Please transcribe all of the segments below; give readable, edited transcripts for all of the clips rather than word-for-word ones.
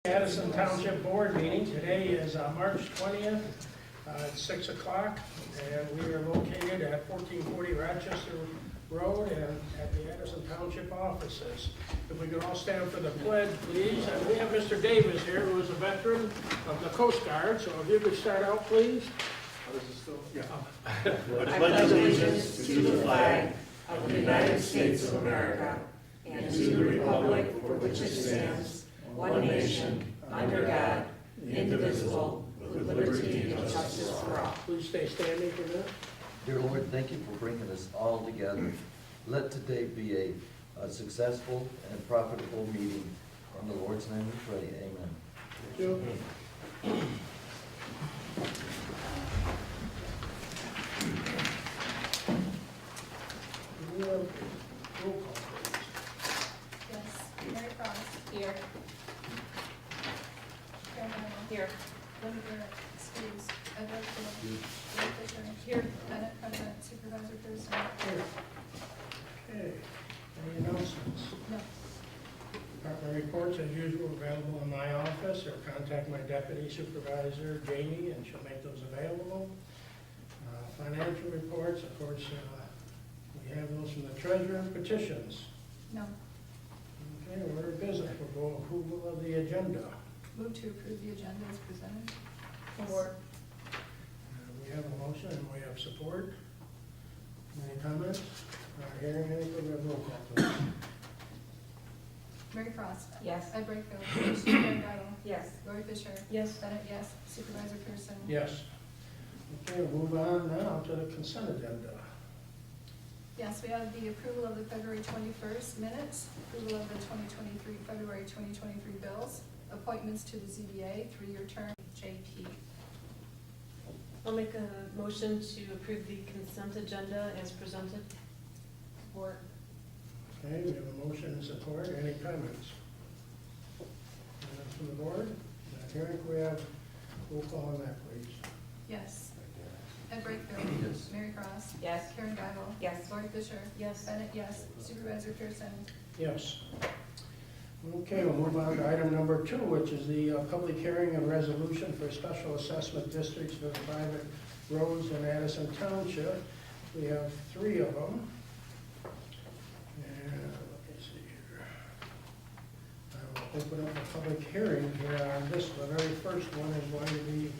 Addison Township Board meeting. Today is March 20th at 6 o'clock, and we are located at 1440 Rochester Road and at the Addison Township offices. If we could all stand for the pledge, please. And we have Mr. Davis here, who is a veteran of the Coast Guard, so if you could start out, please. I pledge allegiance to the flag of the United States of America and to the republic for which it stands, one nation, under God, indivisible, with liberty and justice for all. Please stay standing for this. Dear Lord, thank you for bringing us all together. Let today be a successful and profitable meeting. In the Lord's name we pray, amen. Thank you. Roll call, please. Yes. Mary Cross. Here. Karen Bennett. Here. Linda Garrett. Excuse. Edward Phillips. Lori Fisher. Here. Bennett Present. Supervisor Pearson. Here. Okay. Any announcements? No. Department reports, as usual, available in my office, or contact my deputy supervisor, Jamie, and she'll make those available. Financial reports, of course, we have those from the treasurer. Petitions. No. Okay, order of business, we'll go approval of the agenda. Move to approve the agenda as presented. Support. We have a motion and we have support. Any comments? Hearing any, we have roll call, please. Mary Frost. Yes. Ed Brightfield. Yes. Karen Guyton. Yes. Lori Fisher. Yes. Bennett, yes. Supervisor Pearson. Yes. Okay, we'll move on now to the consent agenda. Yes, we have the approval of the February 21st minutes, approval of the 2023, February 2023 bills, appointments to the ZBA, 3-year term, JP. I'll make a motion to approve the consent agenda as presented. Support. Okay, we have a motion and support. Any comments? From the board? Not hearing, we have roll call on that, please. Yes. Ed Brightfield. Yes. Mary Cross. Yes. Karen Guyton. Yes. Lori Fisher. Yes. Bennett, yes. Supervisor Pearson. Yes. Okay, we'll move on to item number 2, which is the public hearing and resolution for special assessment districts for the private roads in Addison Township. We have 3 of them. And let me see here. I will open up a public hearing here on this. The very first one is going to be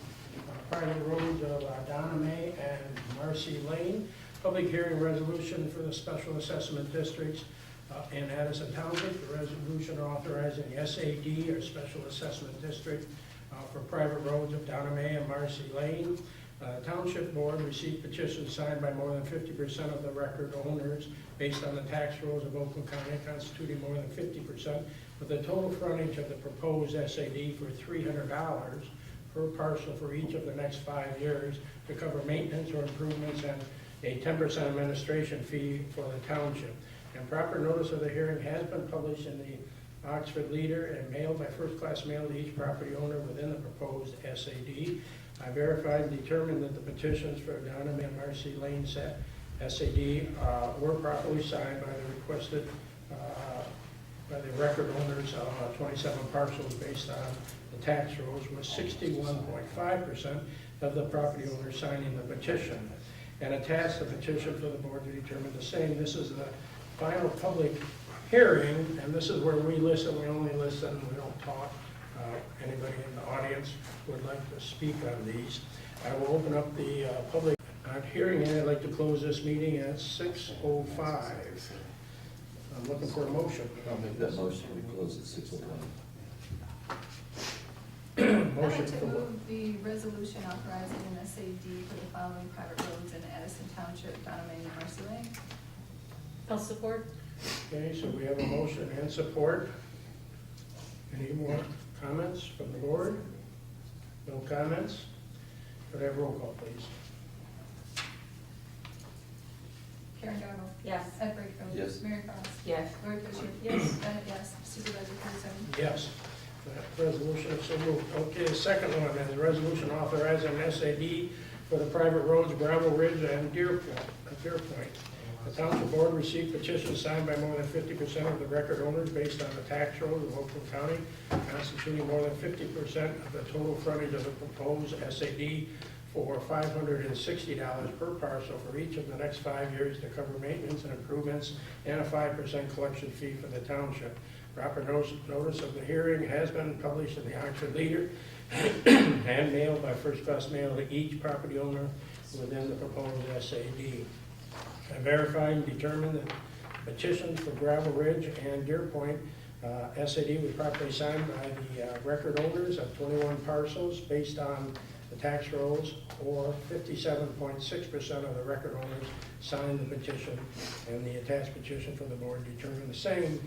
private roads of Donna May and Marcy Lane. Public hearing resolution for the special assessment districts in Addison Township. The resolution authorizing the SAD, or Special Assessment District, for private roads of Donna May and Marcy Lane. Township Board received petitions signed by more than 50% of the record owners based on the tax rolls of Oakland County, constituting more than 50%, with a total frontage of the proposed SAD for $300 per parcel for each of the next 5 years to cover maintenance or improvements and a 10% administration fee for the township. And proper notice of the hearing has been published in the Oxford Leader and mailed by first-class mail to each property owner within the proposed SAD. I verified and determined that the petitions for Donna May and Marcy Lane SAD were properly signed by the requested by the record owners of 27 parcels based on the tax rolls, with 61.5% of the property owners signing the petition. And attached the petition for the board to determine the same. This is the final public hearing, and this is where we listen. We only listen, we don't talk. Anybody in the audience would like to speak on these. I will open up the public hearing, and I'd like to close this meeting at 6:05. I'm looking for a motion. I'll make that motion, we close at 6:01. I'd Motion like to for what? move the resolution authorizing an SAD for the following private roads in Addison Township, Donna May and Marcy Lane. I'll support. Okay, so we have a motion and support. Any more comments from the board? No comments? Could I have roll call, please? Karen Guyton. Yes. Ed Brightfield. Yes. Mary Cross. Yes. Lori Fisher. Yes. Bennett, yes. Supervisor Pearson. Yes. That resolution is so moved. Okay, the second one is a resolution authorizing an SAD for the private roads Gravel Ridge and Deer Point. The township board received petitions signed by more than 50% of the record owners based on the tax roll of Oakland County, constituting more than 50% of the total frontage of the proposed SAD for $560 per parcel for each of the next 5 years to cover maintenance and improvements and a 5% collection fee for the township. Proper notice of the hearing has been published in the Oxford Leader and mailed by first-class mail to each property owner within the proposed SAD. I verified and determined that petitions for Gravel Ridge and Deer Point SAD was properly signed by the record owners of 21 parcels based on the tax rolls, or 57.6% of the record owners signed the petition, and the attached petition for the board determined the same.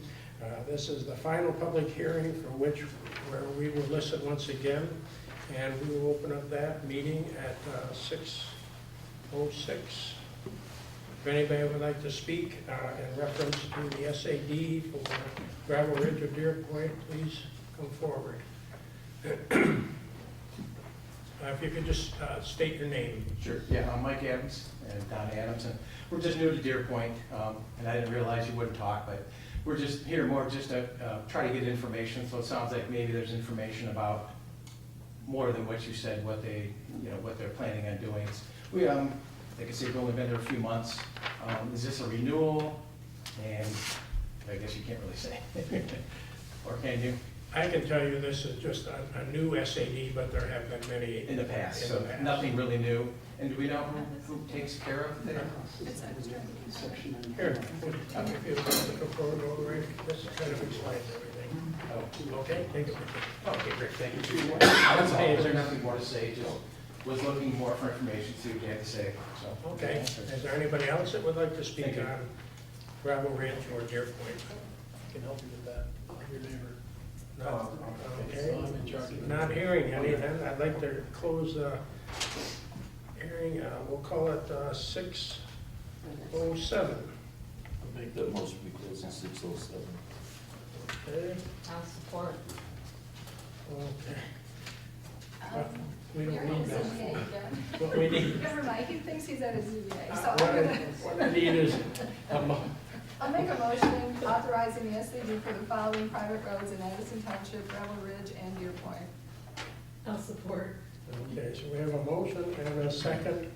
This is the final public hearing for where we will listen once again, and we will open up that meeting at 6:06. If anybody would like to speak in reference to the SAD for Gravel Ridge or Deer Point, please come forward. If you could just state your name. Sure, yeah, I'm Mike Adams and Don Adams, and we're just new to Deer Point, and I didn't realize you wouldn't talk, but we're just here more just to try to get information, so it sounds like maybe there's information about more than what you said, what they're planning on doing. We, like I said, we've only been there a few months. Is this a renewal? And I guess you can't really say, or can you? I can tell you this is just a new SAD, but there have been many In the past, in so the past. nothing really new. And do we know who takes care of it? It's extra. Here, if you would like to come forward, all right, this kind of explains everything. Oh, Okay, take it. okay, great, thank you. That's all, is there nothing more to say, just was looking more for information, see what you had to say, so. Okay, is there anybody else that would like to speak Thank you. on Gravel Ridge or Deer Point? I can help you with that, I'm your neighbor. No, okay, I'm in charge of it. not hearing any, then I'd like to close the hearing, we'll call it 6:07. I'll make that motion, we close at 6:07. Okay, I'll support. okay. We don't You're need in that. ZBA again. What we need, Never mind, he thinks he's at a ZBA, so what I'm I gonna, what I need is a I'll make a motion authorizing the SAD for the following private roads in Addison Township, Gravel Ridge, and Deer Point. I'll support. Okay, so we have a motion and a second.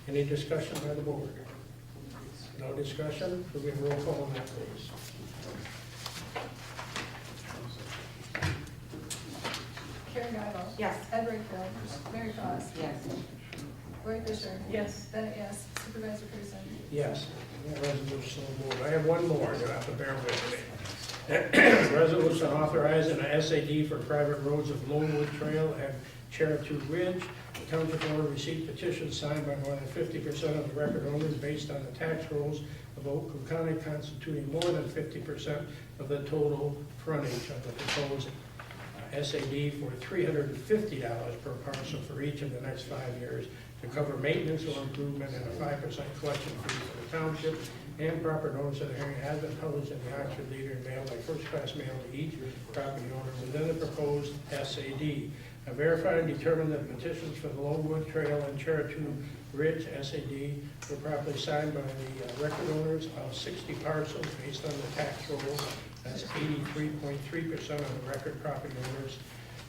Any discussion by the board? No discussion? Could we have roll call on that, please? Karen Guyval. Yes. Ed Wakefield. Mary Foss. Yes. Lori Fisher. Yes. Bennett, yes. Supervisor Pearson. Yes, that resolution will move. I have one more, you'll have to bear with me. Resolution authorizing a SAD for private roads of Lonewood Trail and Cherokee Ridge. The township board received petitions signed by more than 50% of the record owners based on the tax rolls of Oakland County, constituting more than 50% of the total frontage of the proposed SAD for $350 per parcel for each of the next 5 years to cover maintenance or improvement and a 5% collection fee for the township, and proper notice of the hearing has been published in the Oxford Leader and mailed by first-class mail to each property owner within the proposed SAD. I verified and determined that petitions for the Lonewood Trail and Cherokee Ridge SAD were properly signed by the record owners of 60 parcels based on the tax rolls. That's 83.3% of the record property owners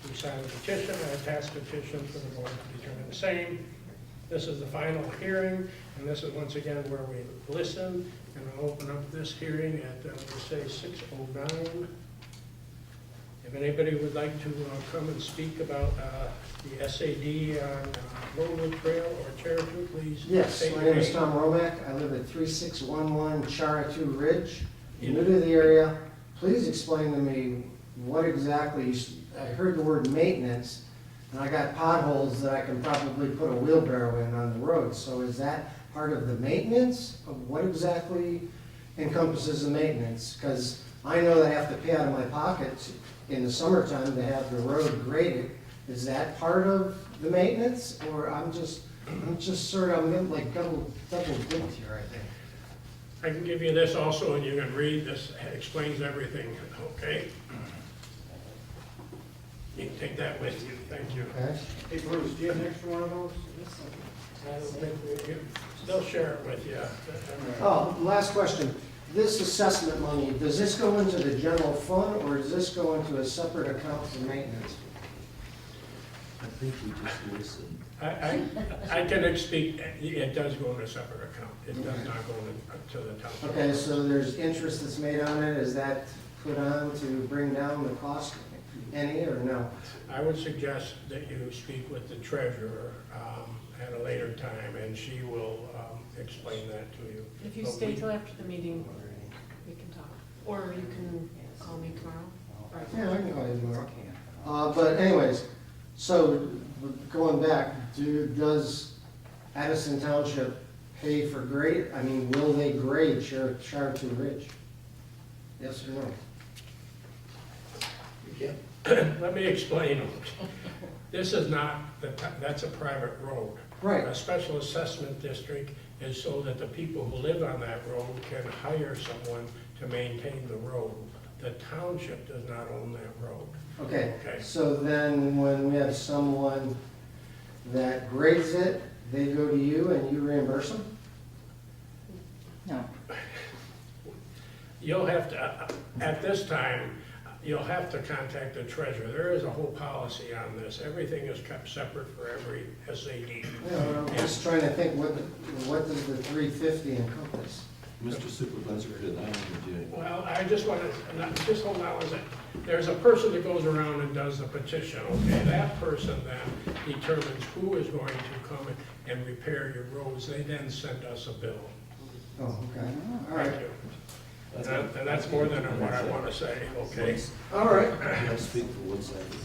who signed the petition, and attached petition for the board to determine the same. This is the final hearing, and this is once again where we listen, and I'll open up this hearing at, we'll say 6:09. If anybody would like to come and speak about the SAD on Lonewood Trail or Cherokee, please. Yes, state my your name is Tom Romack. I live at 3611 Cherokee Ridge. New to the area. Please explain to me what exactly, I heard the word maintenance, and I got potholes that I can probably put a wheelbarrow in on the road. So is that part of the maintenance? Of what exactly encompasses the maintenance? Because I know that I have to pay out of my pocket in the summertime to have the road graded. Is that part of the maintenance? Or I'm just sort of, I'm getting like double dipped here, I think. I can give you this also, and you can read this, it explains everything, okay? You can take that with you, thank you. Okay. Hey Bruce, do you have an extra one of those? I don't think they'll share it with you. Oh, last question. This assessment money, does this go into the general fund or does this go into a separate account for maintenance? I think we just listened. I can speak, it does go in a separate account. It does not go to the township. Okay, so there's interest that's made on it. Is that put on to bring down the cost any or no? I would suggest that you speak with the treasurer at a later time, and she will explain that to you. If you But stay we- till after the meeting, we can talk. Or you can call me tomorrow. Or- Yeah, I can call you tomorrow. But anyways, so going back, does Addison Township pay for grade? I mean, will they grade Charter Ridge? Yes or no? Let me explain. This is not, that's a private road. Right. A special assessment district is so that the people who live on that road can hire someone to maintain the road. The township does not own that road. Okay, Okay. so then when we have someone that grades it, they go to you and you reimburse them? No. You'll have to, at this time, you'll have to contact the treasurer. There is a whole policy on this. Everything is kept separate for every SAD. I'm just trying to think, what does the 350 encompass? Mr. Supervisor, could I interject? Well, I just want to, just hold on a second. There's a person that goes around and does the petition, okay? That person then determines who is going to come and repair your roads. They then send us a bill. Oh, okay, all right. Thank you. And that's more than what I want to say, okay? All right. Can I speak for 1 second?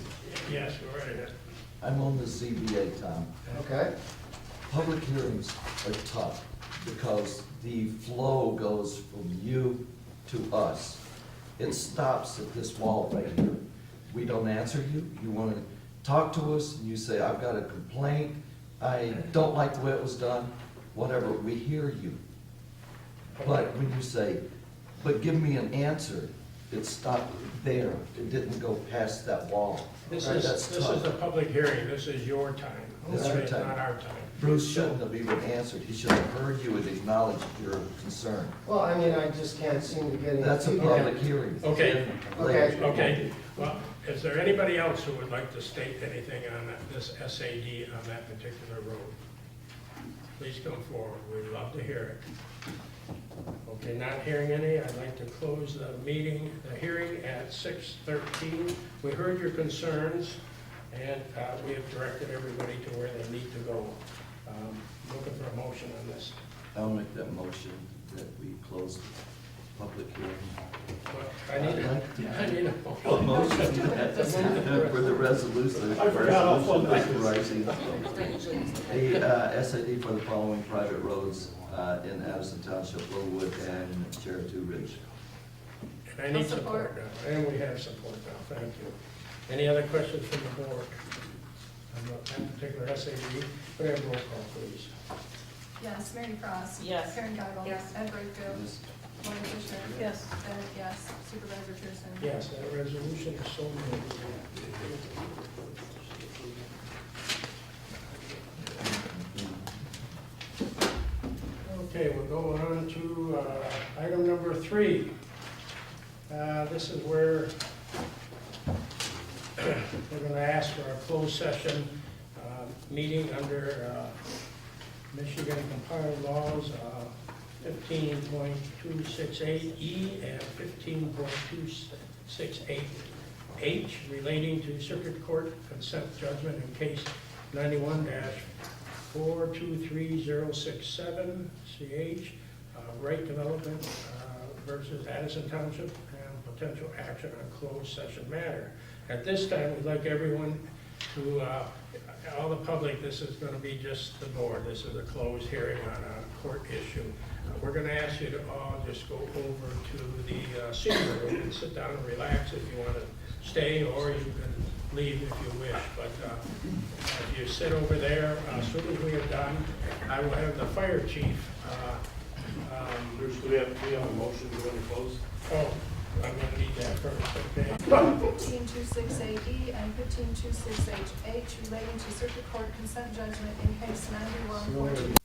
Yes, go right ahead. I'm on the ZBA, Tom. Okay, Public hearings are tough because the flow goes from you to us. It stops at this wall right here. We don't answer you. You want to talk to us, and you say, I've got a complaint. I don't like the way it was done, whatever. We hear you. But when you say, but give me an answer, it stopped there. It didn't go past that wall. This Right, is, that's this is tough. a public hearing. This is your time. That's okay? your time. Not our time. Bruce shouldn't have even answered. He should have heard you and acknowledged your concern. well, I mean, I just can't seem to get any That's a feedback. public hearing. Okay. Okay. Okay, well, is there anybody else who would like to state anything on this SAD on that particular road? Please come forward, we'd love to hear it. Okay, not hearing any, I'd like to close the meeting, the hearing at 6:13. We heard your concerns, and we have directed everybody to where they need to go. Looking for a motion on this. I'll make that motion that we close the public hearing. Well, I need a What motion. motion? For the resolution. I forgot all resolution about authorizing a SAD for the following private roads in Addison Township, Littlewood, and Cherokee Ridge. And I need support now, and we have support now, thank you. Any other questions from the board? On that particular SAD, we have roll call, please. Yes, Mary Cross. Yes. Karen Gagel. Yes. Ed Brightfield. Lauren Fisher. Yes. Bennett, yes. Supervisor Pearson. Yes, that resolution is so moved. Okay, we're going on to item number 3. This is where we're going to ask for a closed session meeting under Michigan compiled laws 15.268E and 15.268H relating to circuit court consent judgment in case 91-423067 CH, Right Development versus Addison Township, and potential action on closed session matter. At this time, we'd like everyone to, all the public, this is going to be just the board. This is a closed hearing on a court issue. We're going to ask you to all just go over to the senior room and sit down and relax if you want to stay, or you can leave if you wish. But if you sit over there, as soon as we are done, I will have the fire chief. Bruce, do we have a motion to go into close? Oh, I'm gonna need that first, okay? 1526AE and 1526HH relating to circuit court consent judgment in case 9114.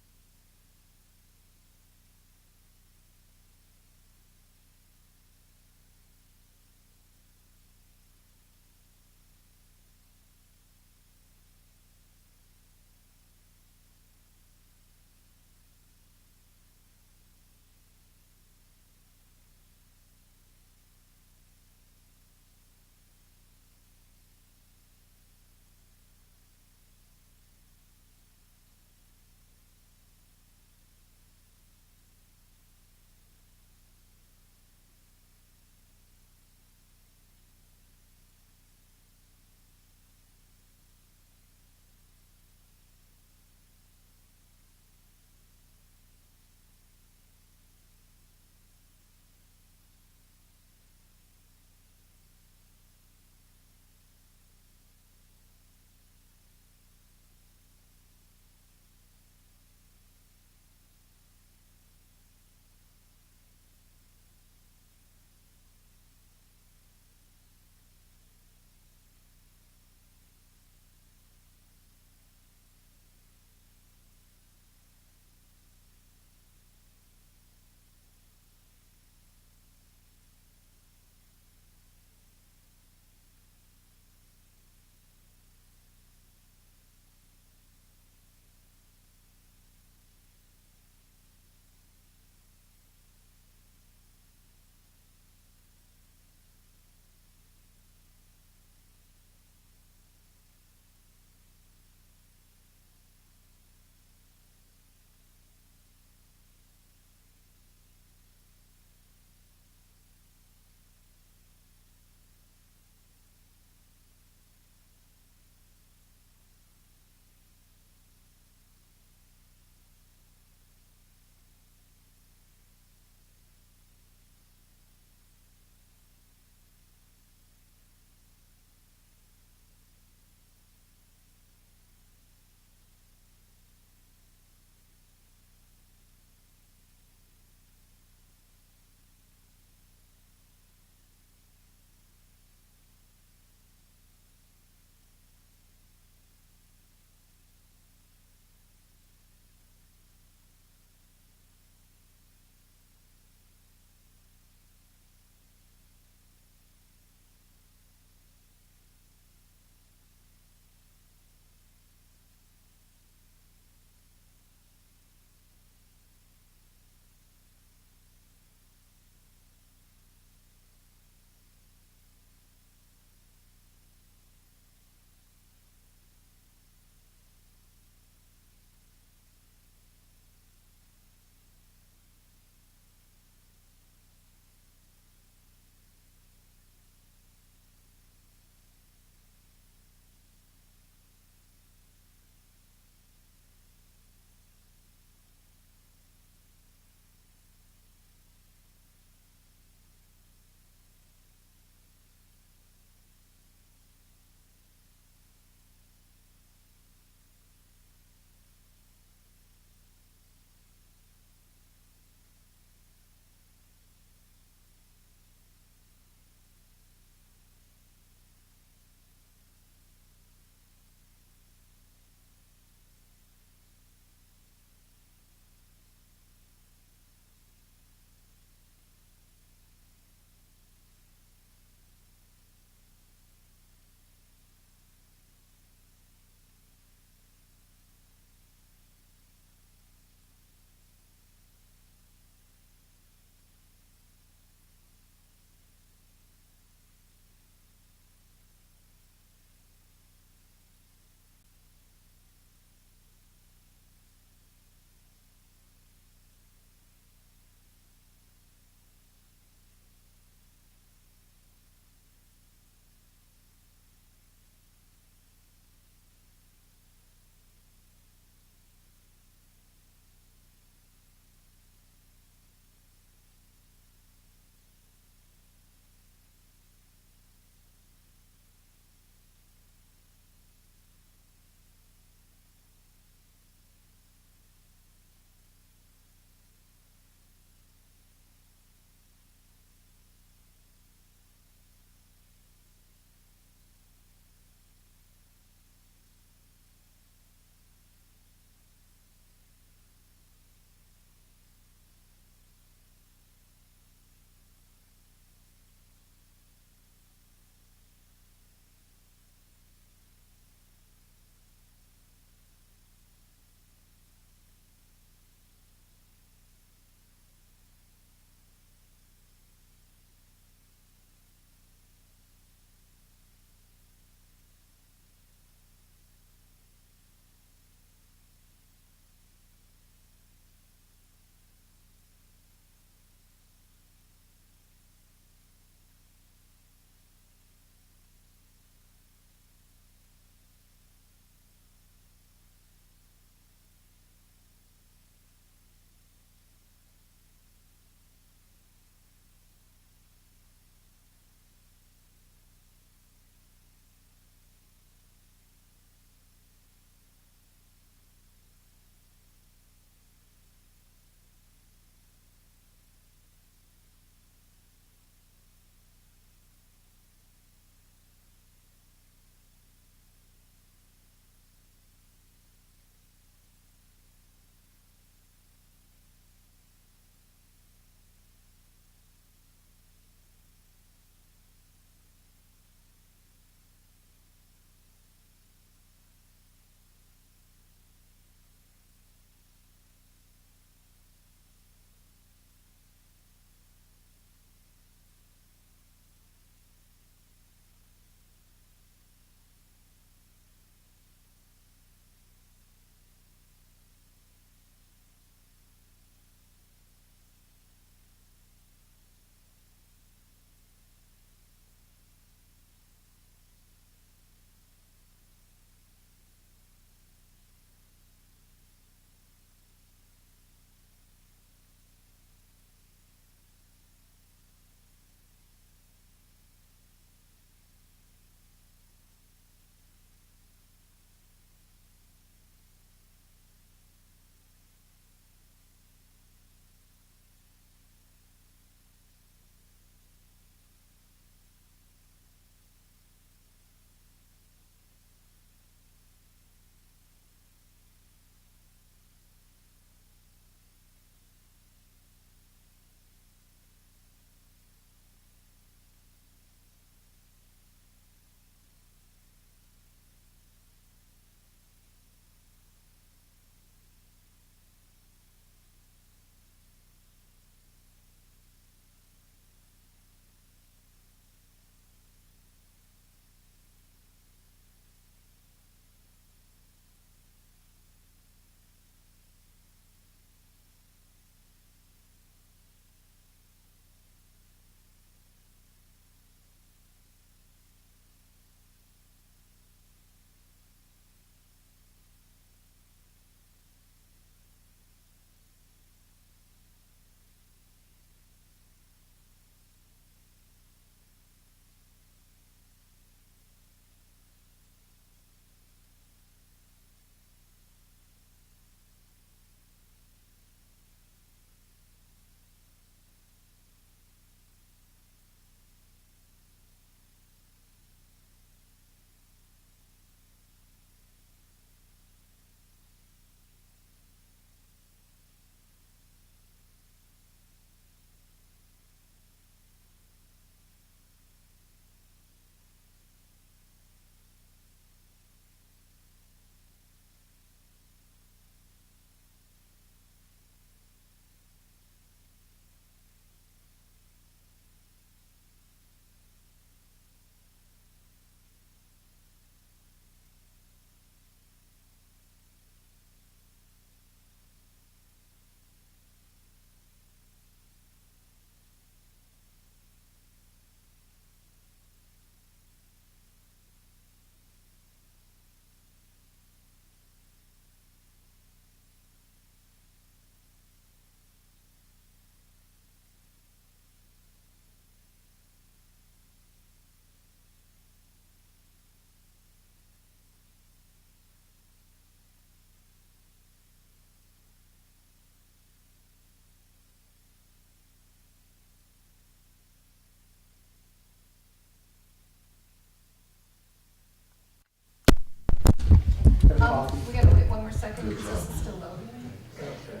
Good Is job. this still loading? Okay,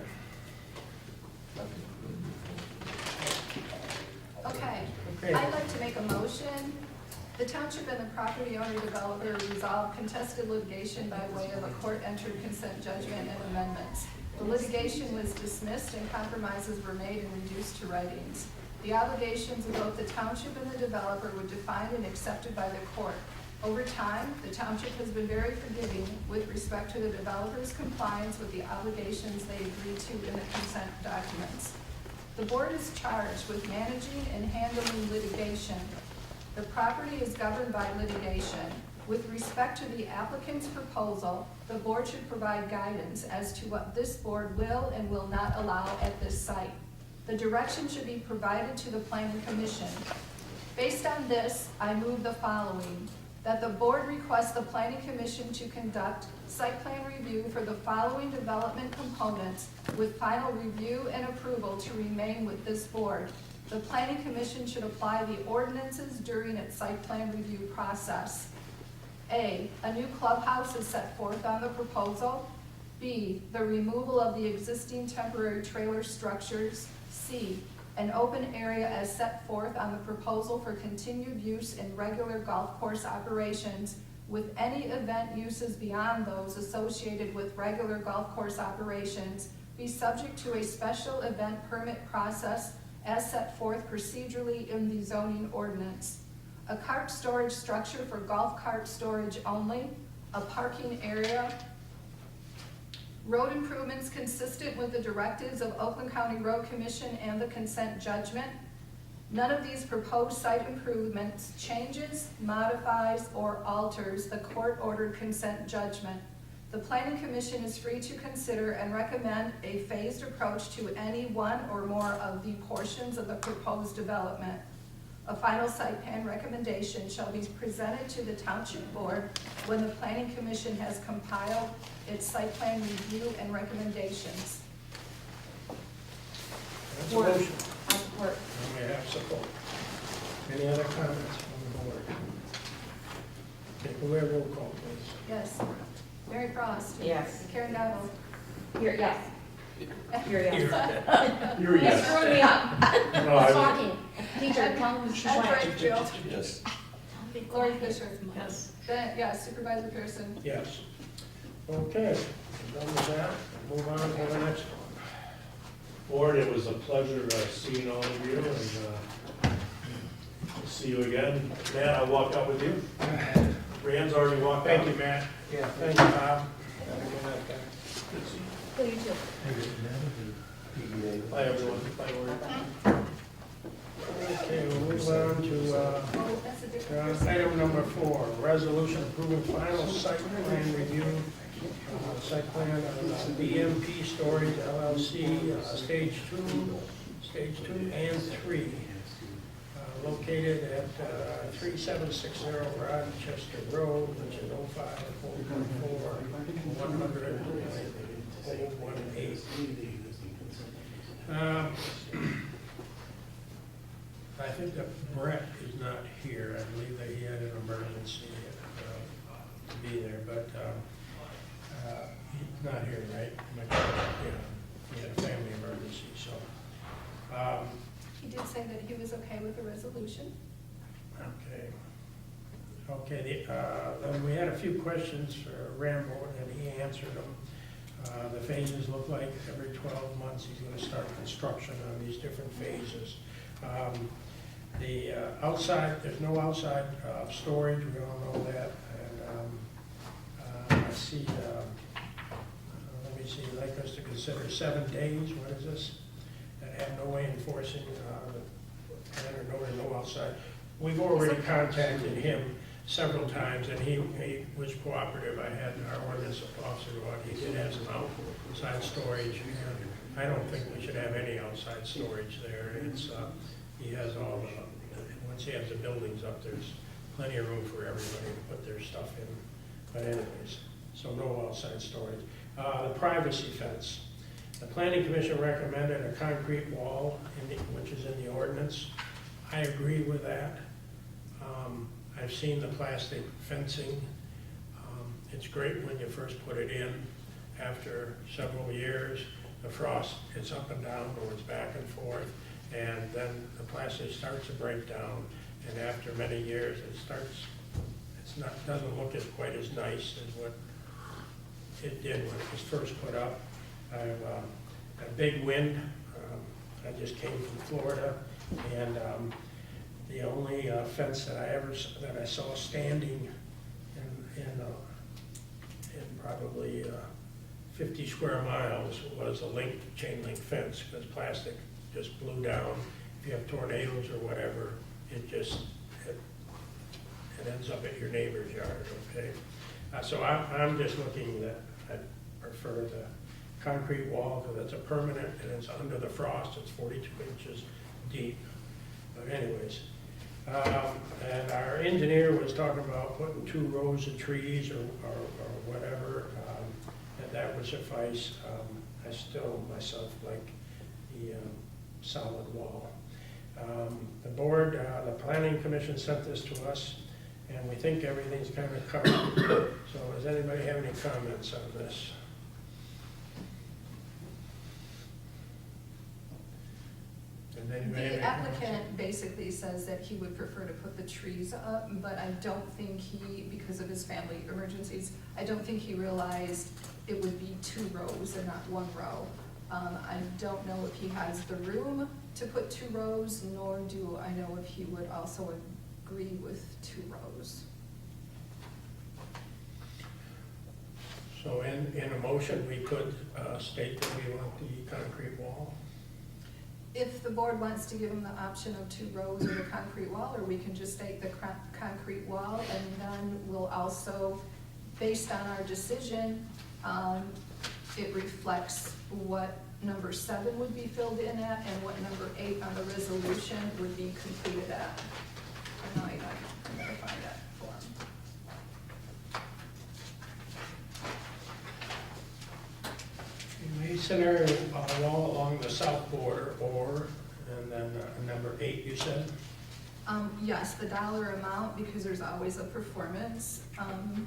Okay. I'd like to make a motion. The township and the property owner developer resolve contested litigation by way of a court-entered consent judgment and amendments. The litigation was dismissed and compromises were made and reduced to writings. The obligations of both the township and the developer were defined and accepted by the court. Over time, the township has been very forgiving with respect to the developer's compliance with the obligations they agreed to in the consent documents. The board is charged with managing and handling litigation. The property is governed by litigation. With respect to the applicant's proposal, the board should provide guidance as to what this board will and will not allow at this site. The direction should be provided to the planning commission. Based on this, I move the following: that the board requests the planning commission to conduct site plan review for the following development components with final review and approval to remain with this board. The planning commission should apply the ordinances during its site plan review process. A new clubhouse is set forth on the proposal. B, the removal of the existing temporary trailer structures. C, an open area as set forth on the proposal for continued use in regular golf course operations, with any event uses beyond those associated with regular golf course operations be subject to a special event permit process as set forth procedurally in the zoning ordinance. A cart storage structure for golf cart storage only. A parking area. Road improvements consistent with the directives of Oakland County Road Commission and the consent judgment. None of these proposed site improvements changes, modifies, or alters the court-ordered consent judgment. The Planning Commission is free to consider and recommend a phased approach to any one or more of the portions of the proposed development. A final site plan recommendation shall be presented to the Township Board when the Planning Commission has compiled its site plan review and recommendations. That's a motion. I support. And we have support. Any other comments from the board? Okay, can we have roll call, please? Yes. Mary Frost. Yes. Karen Dowell. Here, yes. Here, yes. You're You screwed me up. No, I- Talking. Teacher, tell me she's Ed right. Brightfield. Yes. Lori Fisher. Yes. Bennett, yes. Supervisor Pearson. Yes. Okay, done with that. Move on to the next one. Board, it was a pleasure seeing all of you, and see you again. Matt, I'll walk out with you. Rand's already walked out. Thank you, Matt. Yeah, thank you, Bob. Who you too? Bye, everyone. Bye, Lori. Okay, we'll move on to Oh, that's a different. item number 4, resolution approving final site plan review. Site plan of BMP Storage LLC, stage 2 and 3. Located at 3760 Rochester Road, which is 05444 100 I think that Brett is not here. I believe that he had an emergency to be there, but he's not here, right? He had a family emergency, so. He did say that he was okay with the resolution. Okay. Okay, then we had a few questions for Rambo, and he answered them. The phases look like every 12 months he's gonna start construction on these different phases. The outside, there's no outside storage, we all know that. And I see, let me see, you'd like us to consider 7 days, what is this? That have no way enforcing, no outside. We've already contacted him several times, and he was cooperative. I had our ordinance officer go out, he did have some outside storage. I don't think we should have any outside storage there. It's, he has all the, once he has the buildings up, there's plenty of room for everybody to put their stuff in. But anyways, so no outside storage. The privacy fence. The Planning Commission recommended a concrete wall, which is in the ordinance. I agree with that. I've seen the plastic fencing. It's great when you first put it in, after several years, the frost gets up and down, goes back and forth, and then the plastic starts to break down, and after many years, doesn't look as quite as nice as what it did when it was first put up. I've a big wind. I just came from Florida, and the only fence that I saw standing in probably 50 square miles was a chain link fence, because plastic just blew down. If you have tornadoes or whatever, it ends up at your neighbor's yard, okay? So I'm just looking that I prefer the concrete wall, because it's a permanent and it's under the frost. It's 42 inches deep. But anyways, and our engineer was talking about putting 2 rows of trees or whatever, that would suffice. I still myself like the solid wall. The board, the planning commission sent this to us, and we think everything's kind of covered. So does anybody have any comments on this? The applicant basically says that he would prefer to put the trees up, but I don't think because of his family emergencies, I don't think he realized it would be 2 rows and not 1 row. I don't know if he has the room to put 2 rows, nor do I know if he would also agree with 2 rows. So in a motion, we could state that we want the concrete wall. If the board wants to give him the option of 2 rows or the concrete wall, or we can just state the concrete wall, and then we'll also, based on our decision, it reflects what number 7 would be filled in at and what number 8 on the resolution would be completed at. I know I gotta find that form. Masonry wall along the south border, and then number 8, you said? Yes, the dollar amount, because there's always a performance bond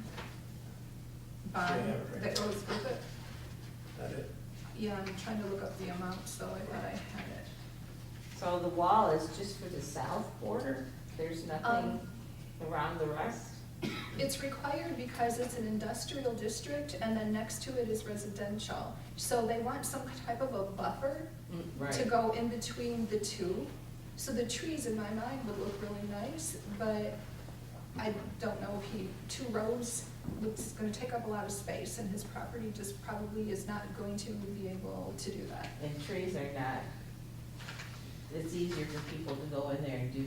that goes with it. That it? Yeah, I'm trying to look up the amount, so I thought I had it. So the wall is just for the south border? There's nothing around the rest? It's required because it's an industrial district, and then next to it is residential. So they want some type of a buffer to go in between the two. So the trees, in my mind, would look really nice, but I don't know if 2 rows looks gonna take up a lot of space, and his property just probably is not going to be able to do that. And trees are not, it's easier for people to go in there and do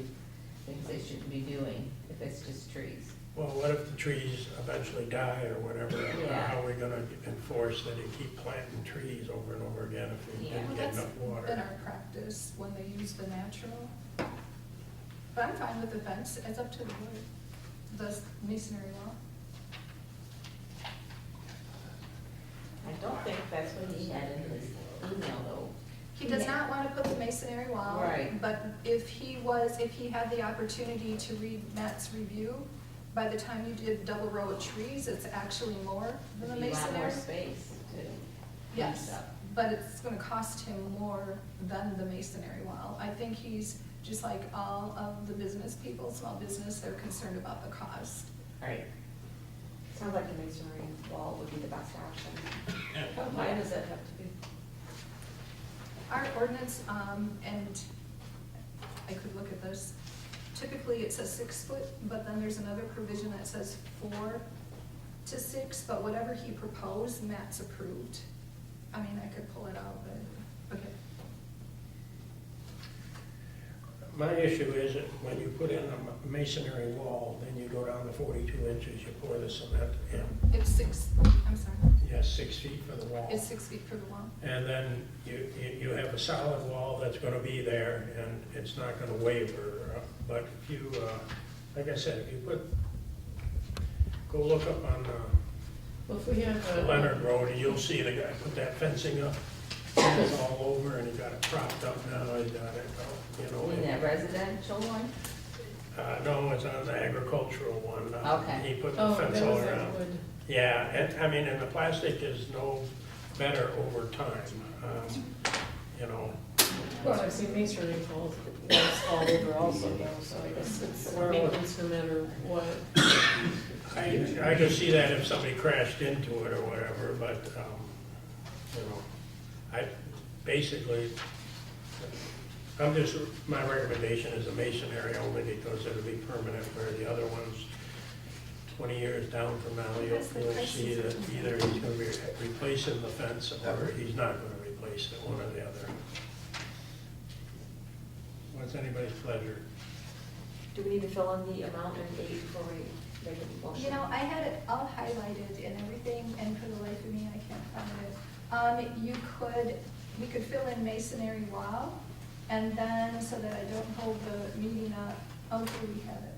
things they shouldn't be doing if it's just trees. Well, what if the trees eventually die or whatever? Yeah. How are we gonna enforce that you keep planting trees over and over again if you Yeah. didn't Well, get that's enough water? been our practice when they use the natural. But I'm fine with the fence, it's up to the board. The masonry wall. I don't think that's what he had in his email though. He does not want to put the masonry wall. Right. But if he had the opportunity to read Matt's review, by the time you did double row of trees, it's actually more than the It'd be a lot masonry. more space too. Yes, but it's gonna cost him more than the masonry wall. I think he's, just like all of the business people, small business, they're concerned about the cost. Right. Sounds like a masonry wall would be the best option. Why does that have to be? Our ordinance, and I could look at this, typically it says 6 foot, but then there's another provision that says 4 to 6, but whatever he proposed, Matt's approved. I mean, I could pull it out, but, okay. My issue is that when you put in a masonry wall, then you go down to 42 inches, you pour the cement in. It's 6, I'm sorry, Yes, 6 feet for the wall. it's 6 feet for the wall. And then you have a solid wall that's gonna be there, and it's not gonna waver. But if you, like I said, if you go look up on Well, if we have Leonard Road, and you'll see the guy put that fencing up. It's all over, and he got it propped up now, he's got it, you know. In that residential one? No, it's on the agricultural one. Okay. He put the Oh, fence that all was that around. wood. Yeah, and, I mean, and the plastic is no better over time, you know. Well, I've seen masonry falls all over also though, so I guess it's maintenance no matter what. I could see that if somebody crashed into it or whatever, but, you know, my recommendation is a masonry only because it'll be permanent, where the other ones, 20 years down from now, you'll see that either he's gonna be replacing the fence or he's not gonna replace it, one or the other. What's anybody's pleasure? Do we need to fill in the amount and date before we make a motion? You know, I had it all highlighted and everything, and for the life of me, I can't find it. We could fill in masonry wall, and then, so that I don't hold the meeting up, okay, we have it.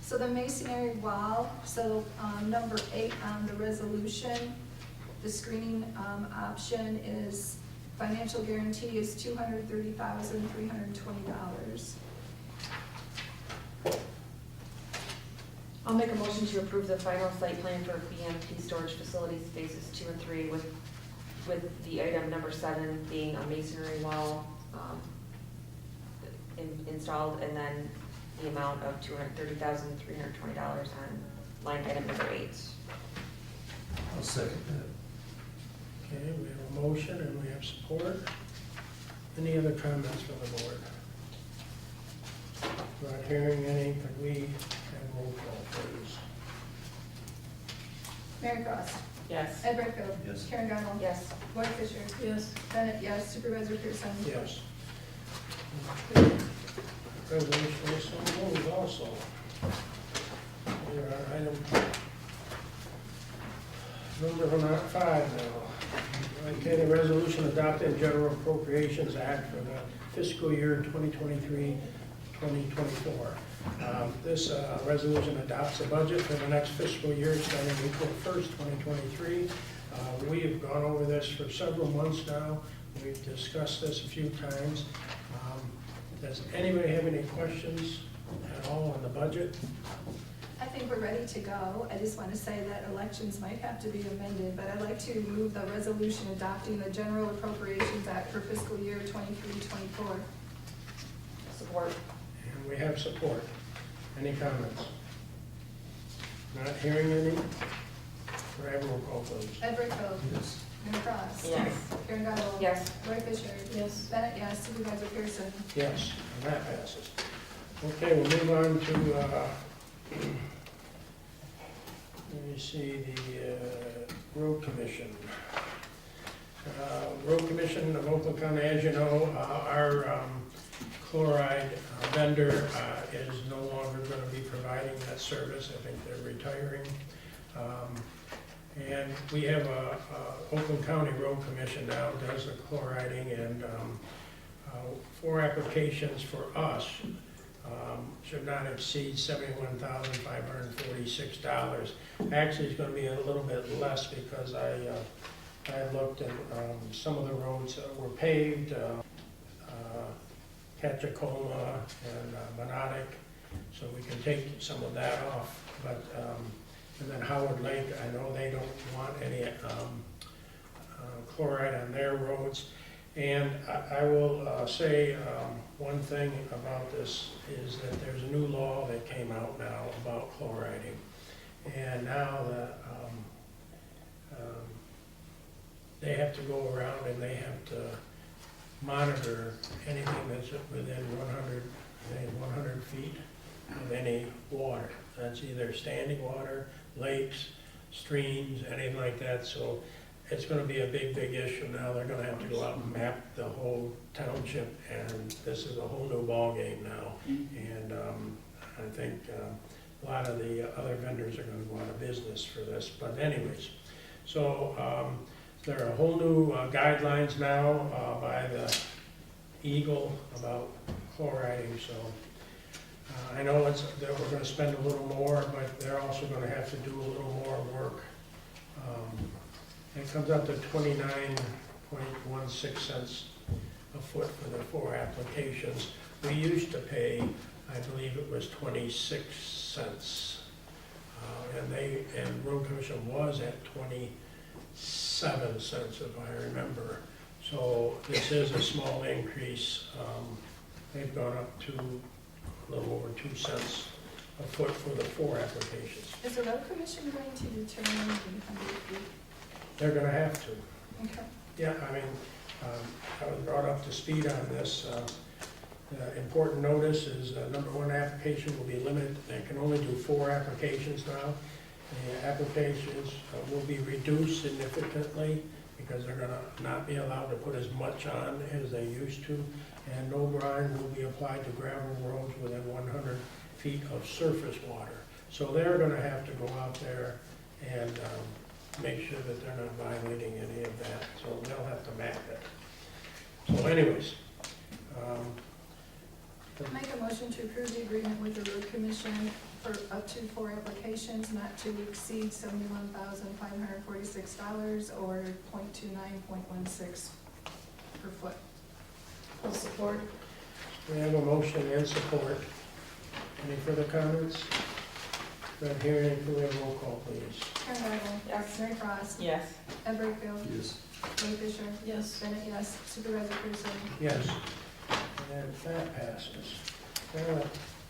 So the masonry wall, so, number 8 on the resolution, the screening, option is, financial guarantee is $230,320. I'll make a motion to approve the final site plan for BMP storage facilities phases 2 and 3 with the item number 7 being a masonry wall installed, and then the amount of $230,320 on line item number 8. I'll second that. Okay, we have a motion and we have support. Any other comments from the board? Not hearing any, could we have roll call, please? Mary Cross. Yes. Ed Brightfield. Yes. Karen Gunn. Yes. Lloyd Fisher. Yes. Bennett, yes. Supervisor Pearson. Yes. Resolution is so moved also. We are on item number 5 now. Okay, the resolution adopting General Appropriations Act for the fiscal year 2023-2024. This resolution adopts a budget for the next fiscal year starting April 1st, 2023. We have gone over this for several months now. We've discussed this a few times. Does anybody have any questions at all on the budget? I think we're ready to go. I just want to say that elections might have to be amended, but I'd like to move the resolution adopting the General Appropriations Act for fiscal year 23-24. Support. And we have support. Any comments? Not hearing any? Can I have a roll call, please? Ed Brightfield. Yes. Mary Cross. Yes. Karen Gunn. Yes. Lloyd Fisher. Yes. Bennett, yes. Supervisor Pearson. Yes, and that passes. Okay, we'll move on to, let me see, the Road Commission. Road Commission of Oakland County, as you know, our chloride vendor is no longer going to be providing that service. I think they're retiring. And we have a Oakland County Road Commission now does the chloriding, and 4 applications for us should not exceed $71,546. Actually, it's going to be a little bit less because I looked and some of the roads were paved, Ketchicola and Monodic, so we can take some of that off. But and then Howard Lake, I know they don't want any chloride on their roads. And I will say one thing about this is that there's a new law that came out now about chloriding. And now they have to go around and they have to monitor anything that's within 100 feet of any water. That's either standing water, lakes, streams, anything like that. So it's going to be a big issue now. They're going to have to go out and map the whole township, and this is a whole new ballgame now. And I think a lot of the other vendors are going to go out of business for this. But anyways, so there are a whole new guidelines now by the Eagle about chloriding. So I know that we're going to spend a little more, but they're also going to have to do a little more work. It comes up to 29.16 cents a foot for the 4 applications. We used to pay, I believe it was 26 cents And road commission was at 27 cents, if I remember. So this is a small increase. They've gone up to a little over 2 cents a foot for the 4 applications. Is the road commission going to determine the 100 feet? They're gonna have to. Okay. Yeah, I mean, I was brought up to speed on this. Important notice is number 1 application will be limited. They can only do 4 applications now. The applications will be reduced significantly because they're gonna not be allowed to put as much on as they used to. And no brine will be applied to gravel roads within 100 feet of surface water. So they're gonna have to go out there and make sure that they're not violating any of that. So they'll have to map it. So anyways, Make a motion to approve the agreement with the road commission for up to 4 applications, not to exceed $71,546 or 0.29.16 per foot. I'll support. we have a motion and support. Any further comments? Not hearing any, can we have a roll call, please? Karen Gagel. Yes. Mary Frost. Yes. Ed Brightfield. Yes. Joey Fisher. Yes. Bennett, yes. Supervisor Pearson. Yes. And that passes. Now,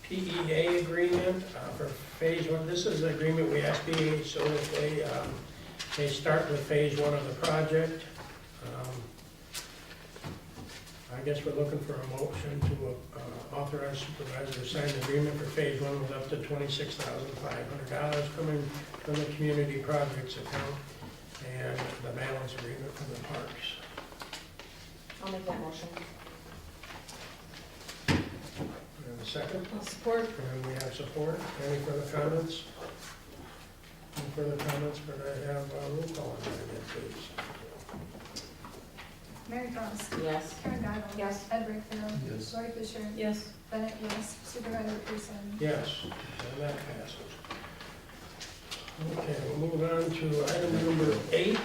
PEA agreement for phase 1. This is the agreement we asked PEA so that they start with phase 1 of the project. I guess we're looking for a motion to authorize supervisor to sign the agreement for phase 1 with up to $26,500 coming from the community projects account and the balance agreement from the parks. I'll make that motion. And a second? I'll support. And we have support. Any further comments? Any further comments? Could I have a roll call on that again, please? Mary Frost. Yes. Karen Gagel. Yes. Ed Brightfield. Yes. Joey Fisher. Yes. Bennett, yes. Supervisor Pearson. Yes, and that passes. Okay, we'll move on to item number 8,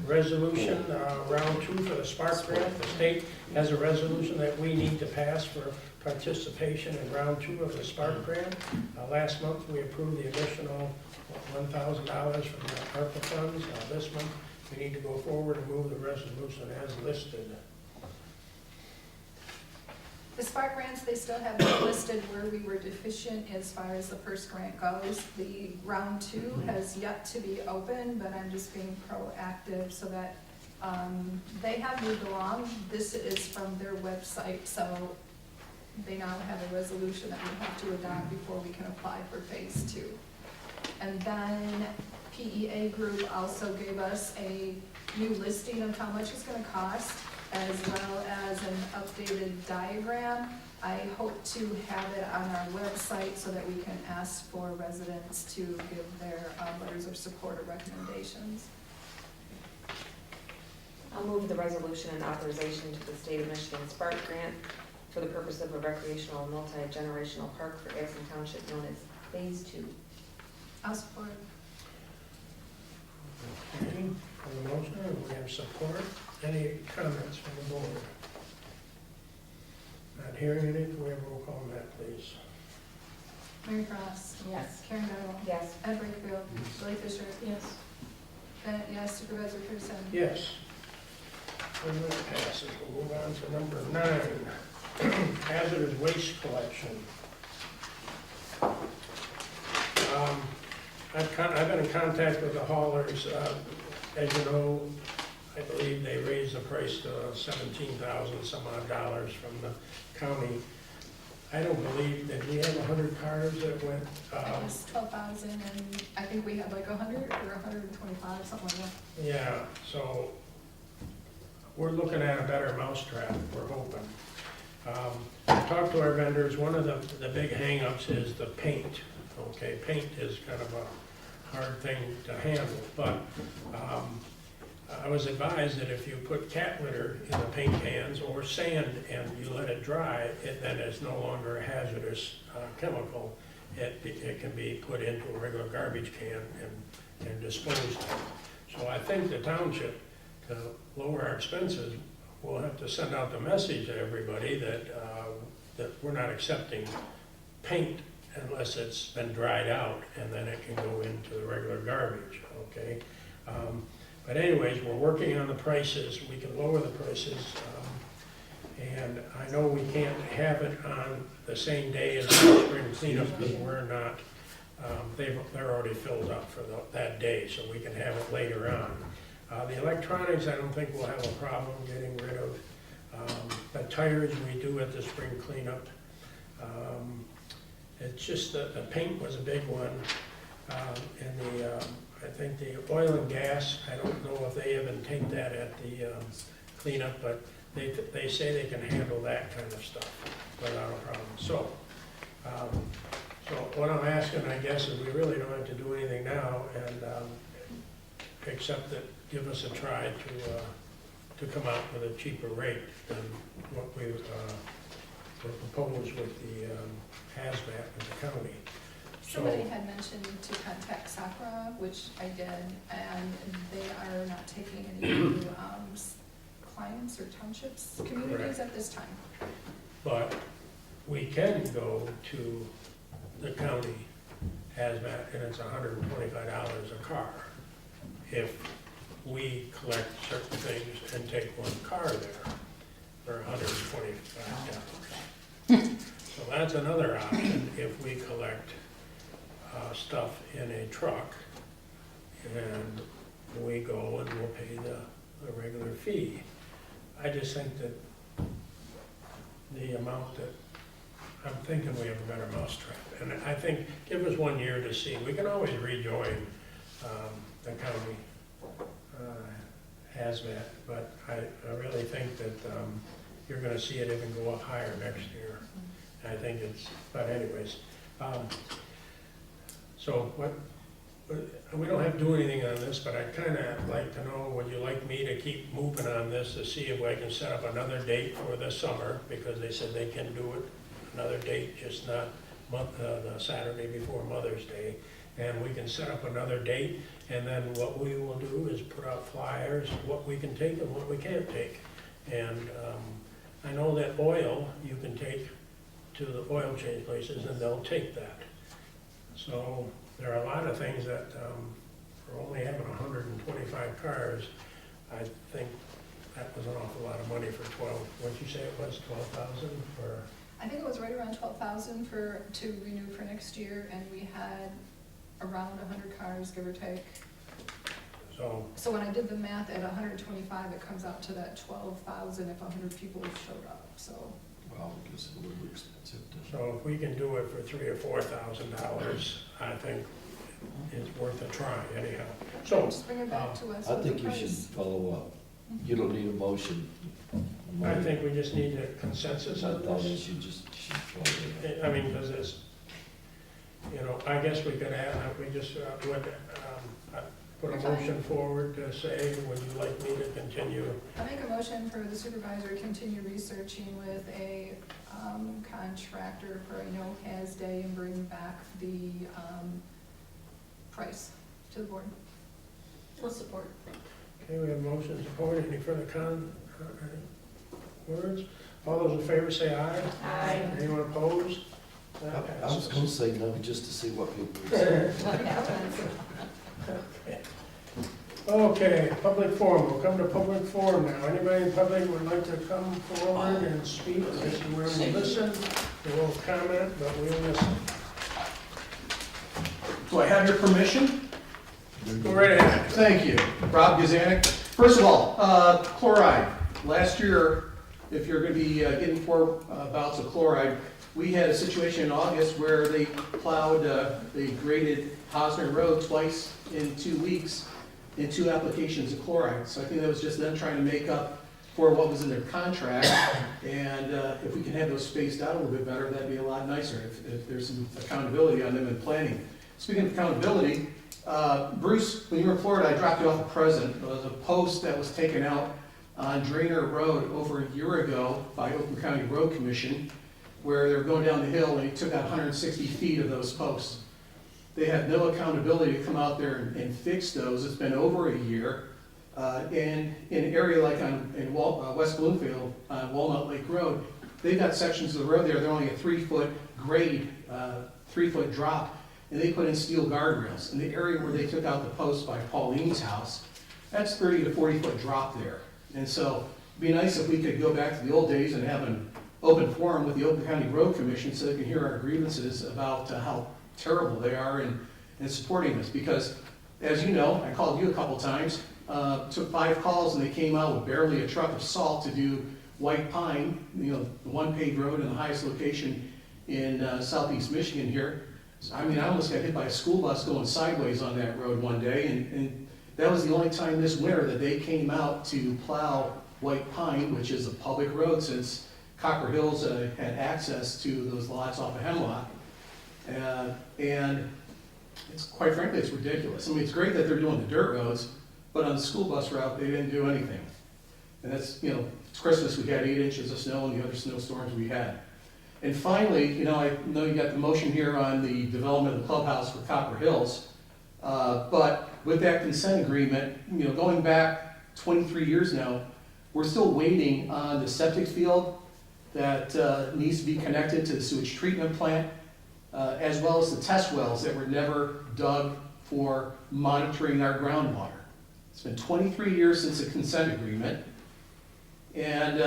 resolution, round 2 for the Spark Grant. The state has a resolution that we need to pass for participation in round 2 of the Spark Grant. Last month, we approved the additional $1,000 from the ARPA funds. This month, we need to go forward and move the resolution as listed. The Spark grants, they still have it listed where we were deficient as far as the first grant goes. The round 2 has yet to be open, but I'm just being proactive so that they have moved along. This is from their website, so they now have a resolution that we have to adopt before we can apply for phase 2. And then PEA Group also gave us a new listing of how much it's gonna cost, as well as an updated diagram. I hope to have it on our website so that we can ask for residents to give their letters of support or recommendations. I'll move the resolution and authorization to the State of Michigan Spark Grant for the purpose of a recreational multi-generational park for Addison Township known as Phase 2. I'll support. Okay, on the motion, we have support. Any comments from the board? Not hearing any, can we have a roll call on that, please? Mary Frost. Yes. Karen Gagel. Yes. Ed Brightfield. Joey Fisher. Yes. Bennett, yes. Supervisor Pearson. Yes. And that passes. We'll move on to number 9, hazardous waste collection. I've been in contact with the haulers. As you know, I believe they raised the price to $17,000 some odd dollars from the county. I don't believe that we have 100 cars that went. It was 12,000, and I think we had like 100 or 125, something like that. Yeah, so we're looking at a better mousetrap, we're hoping. Talked to our vendors. One of the big hangups is the paint. Okay, paint is kind of a hard thing to handle, but I was advised that if you put cat litter in the paint cans or sand and you let it dry, then it's no longer a hazardous chemical. It can be put into a regular garbage can and disposed of. So I think the township, to lower our expenses, will have to send out the message to everybody that that we're not accepting paint unless it's been dried out, and then it can go into the regular garbage, okay? But anyways, we're working on the prices, we can lower the prices, and I know we can't have it on the same day as the spring cleanup, because we're not, they're already filled up for that day, so we can have it later on. The electronics, I don't think we'll have a problem getting rid of. The tires we do at the spring cleanup. It's just that the paint was a big one, and I think the oil and gas, I don't know if they even take that at the cleanup, but they say they can handle that kind of stuff without a problem. So what I'm asking, I guess, is we really don't have to do anything now, and except that give us a try to come out with a cheaper rate than what we proposed with the hazmat in the county. Somebody had mentioned to contact SACRA, which I did, and they are not taking any new clients or townships, communities Correct. at this time. But we can go to the county hazmat, and it's $125 a car if we collect certain things and take one car there for $125. So that's another option if we collect stuff in a truck and we go and we'll pay the regular fee. I just think that the amount that, I'm thinking we have a better mousetrap. And I think, give us 1 year to see. We can always rejoin the county hazmat, but I really think that you're gonna see it even go up higher next year. I think it's, but anyways. So we don't have to do anything on this, but I'd kinda like to know, would you like me to keep moving on this to see if I can set up another date for this summer? Because they said they can do it another date, just not the Saturday before Mother's Day. And we can set up another date, and then what we will do is put out flyers, what we can take and what we can't take. And I know that oil, you can take to the oil change places and they'll take that. So there are a lot of things that, for only having 125 cars, I think that was an awful lot of money for 12, what'd you say it was, 12,000 for? I think it was right around 12,000 to renew for next year, and we had around 100 cars, give or take. So when I did the math at 125, it comes out to that 12,000 if 100 people showed up, so. Well, I guess it's a little expensive to. So if we can do it for $3,000 or $4,000, I think it's worth a try anyhow. So Just bring it back to us I with think the you should price. follow up. You don't need a motion. I think we just need a consensus I on thought you this. should follow it. I mean, because it's, you know, I guess we could have, we just would put a motion forward to say, would you like me to continue? I make a motion for the supervisor to continue researching with a contractor for a no-haz day and bring back the price to the board. I'll support. Okay, we have motion support. Any further words? All those in favor say aye. Aye. Anyone opposed? That I was passes. gonna say no, just to see what people would say. What happens? Okay, public forum. We'll come to public forum now. Anybody in public would like to come forward and speak? This is where we listen. We won't comment, but we'll listen. Do I have your permission? Go right ahead. Thank you. Rob Gazanik. First of all, chloride. Last year, if you're going to be getting 4 bouts of chloride, we had a situation in August where they plowed, they graded Hosner Road twice in 2 weeks in 2 applications of chloride. So I think that was just them trying to make up for what was in their contract. And if we can have those spaced out a little bit better, that'd be a lot nicer if there's some accountability on them in planning. Speaking of accountability, Bruce, when you were in Florida, I dropped you off a present. It was a post that was taken out on Drainer Road over a year ago by Oakland County Road Commission, where they were going down the hill and they took out 160 feet of those posts. They had no accountability to come out there and fix those. It's been over a year. And in an area like in West Bloomfield, on Walnut Lake Road, they've got sections of the road there, they're only a 3-foot grade 3-foot drop, and they put in steel guardrails. In the area where they took out the post by Pauline's house, that's 30 to 40-foot drop there. And so it'd be nice if we could go back to the old days and have an open forum with the Oakland County Road Commission so they can hear our grievances about how terrible they are in supporting this. Because, as you know, I called you a couple times, took 5 calls, and they came out with barely a truck of salt to do White Pine, the one paved road in the highest location in southeast Michigan here. So, I mean, I almost got hit by a school bus going sideways on that road one day, and that was the only time this winter that they came out to plow White Pine, which is a public road since Copper Hills had access to those lots off of Hemlock. And it's, quite frankly, it's ridiculous. I mean, it's great that they're doing the dirt roads, but on the school bus route, they didn't do anything. And that's, it's Christmas, we had 8 inches of snow and the other snowstorms we had. And finally, I know you got the motion here on the development of the clubhouse for Copper Hills, but with that consent agreement, going back 23 years now, we're still waiting on the septic field that needs to be connected to the sewage treatment plant, as well as the test wells that were never dug for monitoring our groundwater. It's been 23 years since the consent agreement. And,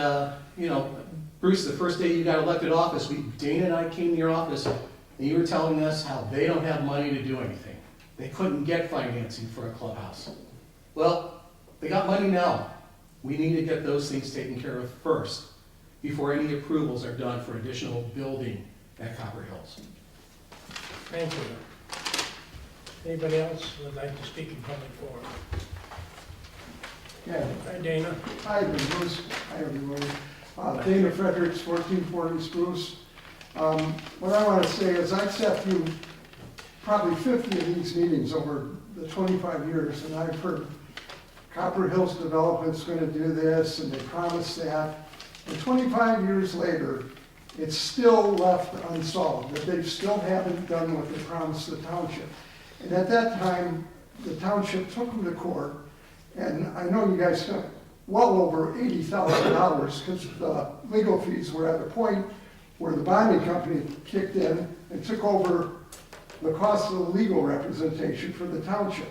Bruce, the first day you got elected office, Dana and I came to your office, and you were telling us how they don't have money to do anything. They couldn't get financing for a clubhouse. Well, they got money now. We need to get those things taken care of first, before any approvals are done for additional building at Copper Hills. Thank you. Anybody else would like to speak in public forum? Yeah. Hi, Dana. Hi, Bruce. Hi, everyone. Dana Fredericks, 1440 Spruce. What I want to say is I've sat through probably 50 of these meetings over the 25 years, and I've heard Copper Hills Development's going to do this, and they promised that. And 25 years later, it's still left unsolved, that they still haven't done what they promised the township. And at that time, the township took them to court, and I know you guys spent well over $80,000 because the legal fees were at a point where the bonding company kicked in and took over the cost of the legal representation for the township.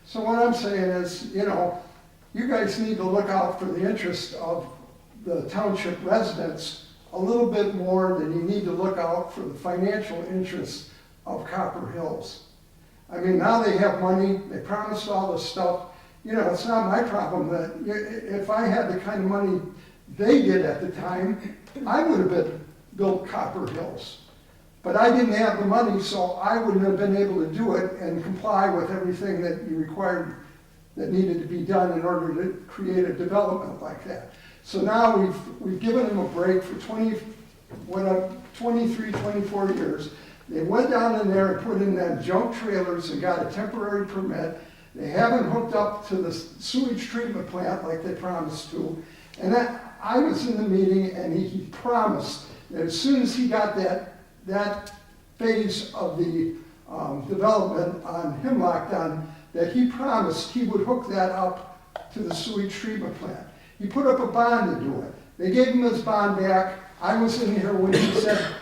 So what I'm saying is, you guys need to look out for the interest of the township residents a little bit more than you need to look out for the financial interests of Copper Hills. I mean, now they have money, they promised all this stuff. It's not my problem that if I had the kind of money they did at the time, I would have built Copper Hills. But I didn't have the money, so I wouldn't have been able to do it and comply with everything that you required that needed to be done in order to create a development like that. So now we've given them a break for 23, 24 years. They went down in there and put in them junk trailers and got a temporary permit. They haven't hooked up to the sewage treatment plant like they promised to. And I was in the meeting, and he promised that as soon as he got that phase of the development on Hemlock done, that he promised he would hook that up to the sewage treatment plant. He put up a bond to do it. They gave him his bond back. I was in here when he said,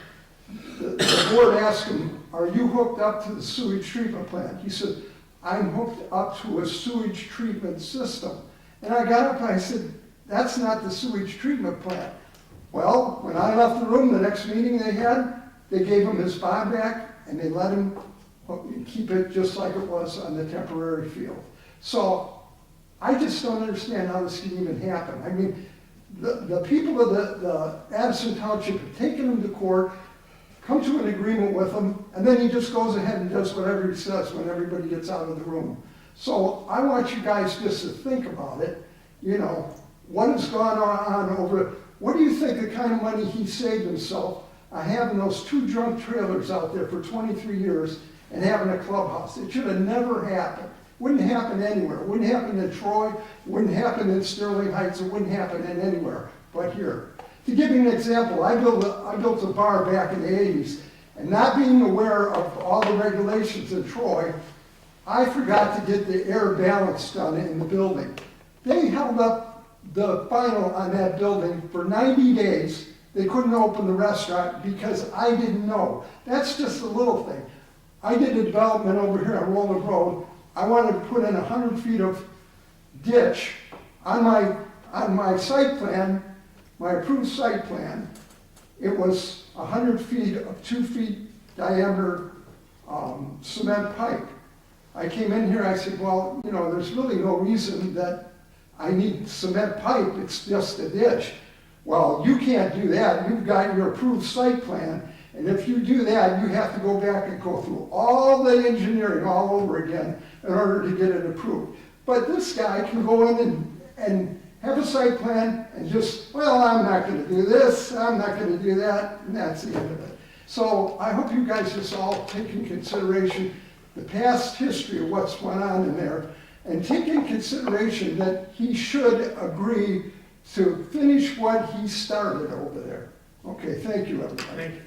the board asked him, "Are you hooked up to the sewage treatment plant?" He said, "I'm hooked up to a sewage treatment system." And I got up and I said, "That's not the sewage treatment plant." Well, when I left the room, the next meeting they had, they gave him his bond back and they let him keep it just like it was on the temporary field. So I just don't understand how this can even happen. I mean, the people of the Addison Township have taken him to court, come to an agreement with him, and then he just goes ahead and does whatever he says when everybody gets out of the room. So I want you guys just to think about it. What has gone on over, what do you think the kind of money he saved himself having those 2 junk trailers out there for 23 years and having a clubhouse? It should have never happened. Wouldn't happen anywhere. Wouldn't happen in Troy. Wouldn't happen in Sterling Heights. It wouldn't happen in anywhere but here. To give you an example, I built a bar back in the 80s, and not being aware of all the regulations in Troy, I forgot to get the air balance done in the building. They held up the final on that building for 90 days they couldn't open the restaurant because I didn't know. That's just a little thing. I did a development over here on Roller Road. I wanted to put in 100 feet of ditch on my site plan, my approved site plan. It was 100 feet of 2 feet diameter cement pipe. I came in here, I said, well, you know, there's really no reason that I need cement pipe, it's just a ditch. Well, you can't do that, you've got your approved site plan, and if you do that, you have to go back and go through all the engineering all over again in order to get it approved. But this guy can go in and have a site plan and just, well, I'm not gonna do this, I'm not gonna do that, and that's the end of it. So I hope you guys just all take in consideration the past history of what's went on in there, and take in consideration that he should agree to finish what he started over there. Okay, thank you, everybody. Thank you.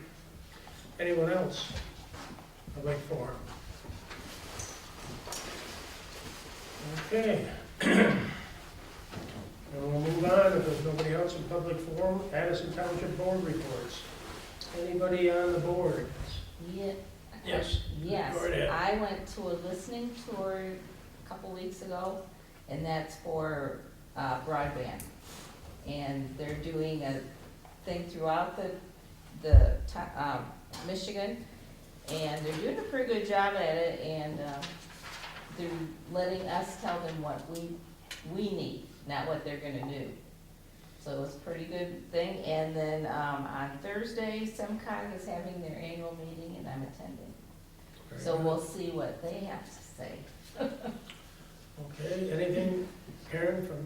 Anyone else? Public forum. Okay. And we'll move on, if there's nobody else in public forum, Addison Township Board reports. Anybody on the board? Yeah. Yes. Yes, Go right ahead. I went to a listening tour a couple weeks ago, and that's for broadband. And they're doing a thing throughout Michigan, and they're doing a pretty good job at it, and they're letting us tell them what we need, not what they're gonna do. So it's a pretty good thing, and then on Thursday, SEMCOG is having their annual meeting, and I'm attending. So we'll see what they have to say. Okay, anything, Karen, from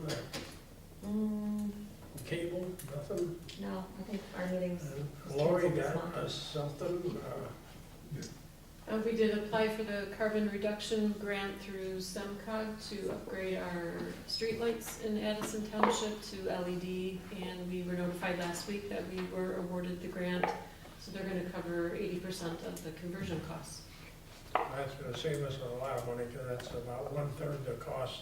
the cable, nothing? No, I think our meetings. And Lori got us something, We did apply for the carbon reduction grant through SEMCOG to upgrade our streetlights in Addison Township to LED, and we were notified last week that we were awarded the grant, so they're gonna cover 80% of the conversion costs. that's gonna save us a lot of money, because that's about 1/3 the cost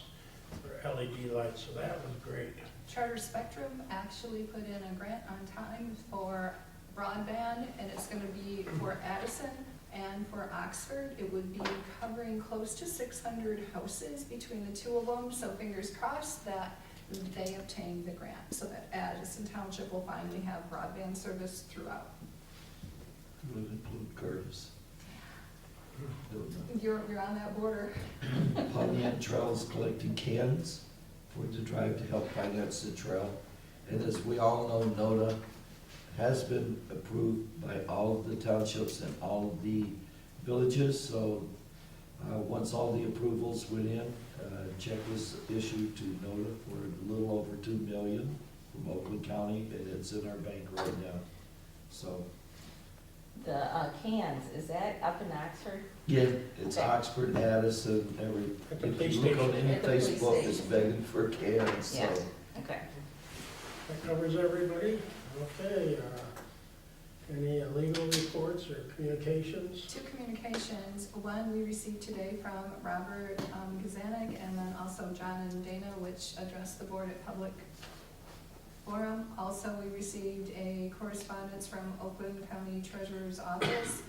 for LED lights, so that was great. Charter Spectrum actually put in a grant on time for broadband, and it's gonna be for Addison and for Oxford. It would be covering close to 600 houses between the two of them, so fingers crossed that they obtain the grant, so that Addison Township will finally have broadband service throughout. Would include Curtis. You're on that border. Pontiac Trail's collecting cans for the drive to help finance the trail. And as we all know, NODA has been approved by all of the townships and all of the villages. So once all the approvals went in, a check was issued to NODA for a little over $2 million from Oakland County, and it's in our bank right now. So The cans, is that up in Oxford? yeah, it's Okay. Oxford, Addison, At the if police you look on station. any At the police Facebook, it's station. begging for cans, so. Yeah. Okay. That covers everybody? Okay, any legal reports or communications? 2 communications. One we received today from Robert Gazanik, and then also John and Dana, which addressed the board at public forum. Also, we received a correspondence from Oakland County Treasurer's Office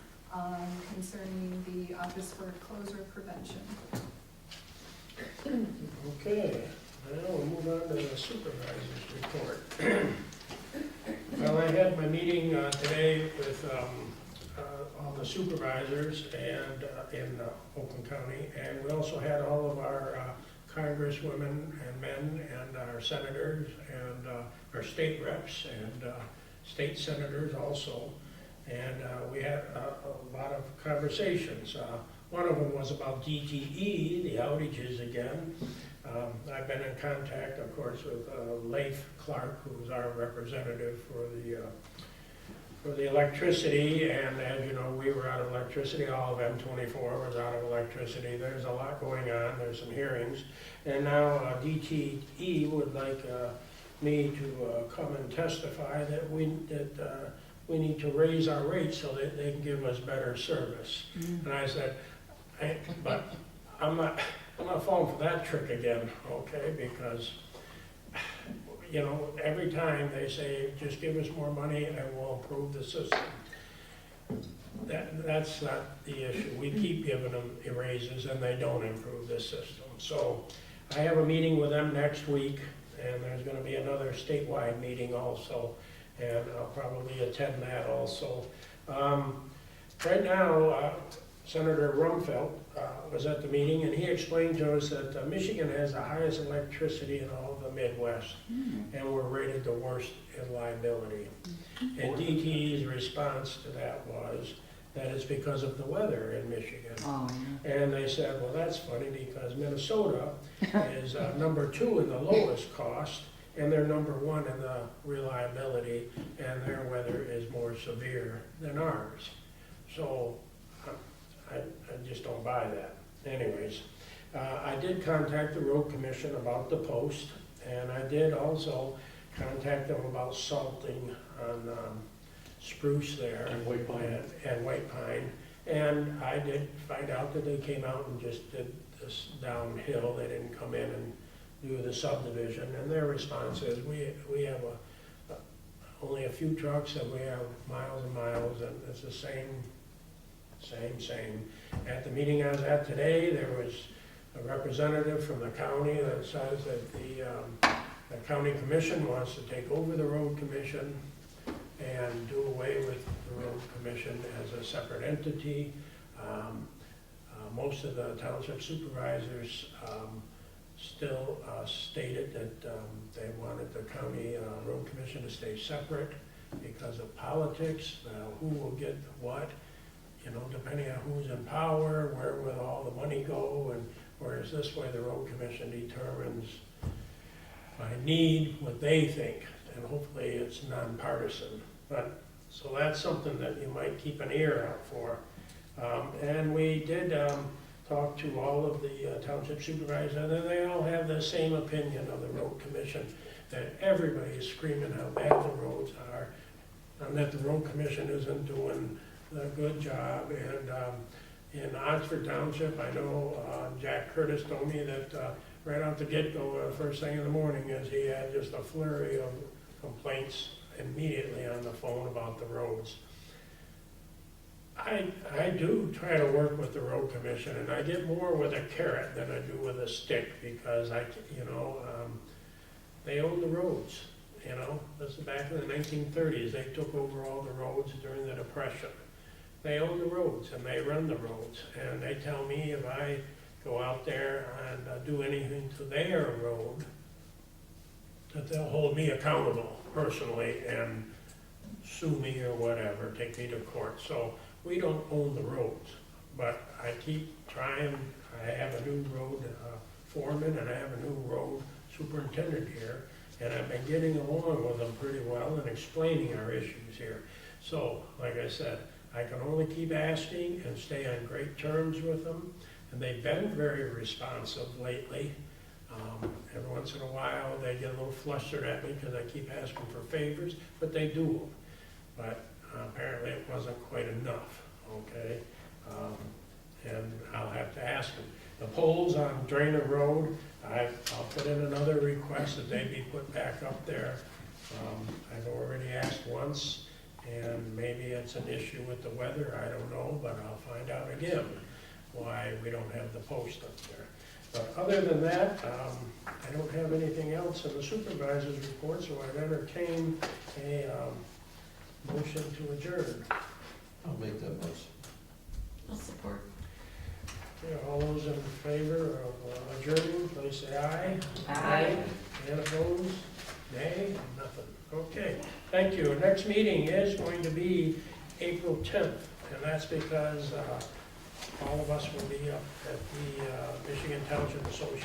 concerning the Office for Closure Prevention. Okay, now we'll move on to the supervisor's report. Well, I had my meeting today with all the supervisors and in Oakland County, and we also had all of our congresswomen and men and our senators and our state reps and state senators also. And we had a lot of conversations. One of them was about DTE, the outages again. I've been in contact, of course, with Leif Clark, who's our representative for the electricity. And as you know, we were out of electricity. All of M24 was out of electricity. There's a lot going on. There's some hearings. And now DTE would like me to come and testify that we need to raise our rates so that they can give us better service. And I said, but I'm not falling for that trick again, okay? Because you know, every time they say, just give us more money and we'll improve the system. That's not the issue. We keep giving them raises and they don't improve the system. So I have a meeting with them next week, and there's gonna be another statewide meeting also, and I'll probably attend that also. Right now, Senator Rumfeld was at the meeting, and he explained to us that Michigan has the highest electricity in all of the Midwest, and we're rated the worst in liability. And DTE's response to that was that it's because of the weather in Michigan. Oh, And they said, well, that's funny because Minnesota is number 2 in the lowest cost, and they're number 1 in the reliability, and their weather is more severe than ours. So I just don't buy that. Anyways, I did contact the road commission about the post, and I did also contact them about salting on spruce there. And white pine. And white pine. And I did find out that they came out and just did this downhill. They didn't come in and do the subdivision. And their response is, we have only a few trucks and we have miles and miles, and it's the same. At the meeting I was at today, there was a representative from the county that says that the county commission wants to take over the road commission and do away with the road commission as a separate entity. Most of the township supervisors still stated that they wanted the county road commission to stay separate because of politics, who will get what, you know, depending on who's in power, where will all the money go, and whereas this way the road commission determines by need what they think, and hopefully it's nonpartisan. But, so that's something that you might keep an ear out for. And we did talk to all of the township supervisors, and they all have the same opinion of the road commission, that everybody is screaming how bad the roads are, and that the road commission isn't doing a good job. And in Oxford Township, I know Jack Curtis told me that right out the get-go, first thing in the morning, is he had just a flurry of complaints immediately on the phone about the roads. I do try to work with the road commission, and I get more with a carrot than I do with a stick, because they own the roads. You know, this is back in the 1930s. They took over all the roads during the Depression. They own the roads and they run the roads, and they tell me if I go out there and do anything to their road, that they'll hold me accountable personally and sue me or whatever, take me to court. So we don't own the roads, but I keep trying. I have a new road foreman and I have a new road superintendent here, and I've been getting along with them pretty well and explaining our issues here. So, like I said, I can only keep asking and stay on great terms with them, and they've been very responsive lately. Every once in a while, they get a little flustered at me because I keep asking for favors, but they do them. But apparently it wasn't quite enough, okay? And I'll have to ask them. The poles on Drainer Road, I'll put in another request that they be put back up there. I've already asked once, and maybe it's an issue with the weather, I don't know, but I'll find out again why we don't have the post up there. But other than that, I don't have anything else in the supervisor's report, so I'd entertain a motion to adjourn. I'll make that motion. I'll support. Okay, all those in favor of adjourning, please say aye. Aye. And opposed? Nay? Nothing. Okay, thank you. Our next meeting is going to be April 10th, and that's because all of us will be up at the Michigan Township Association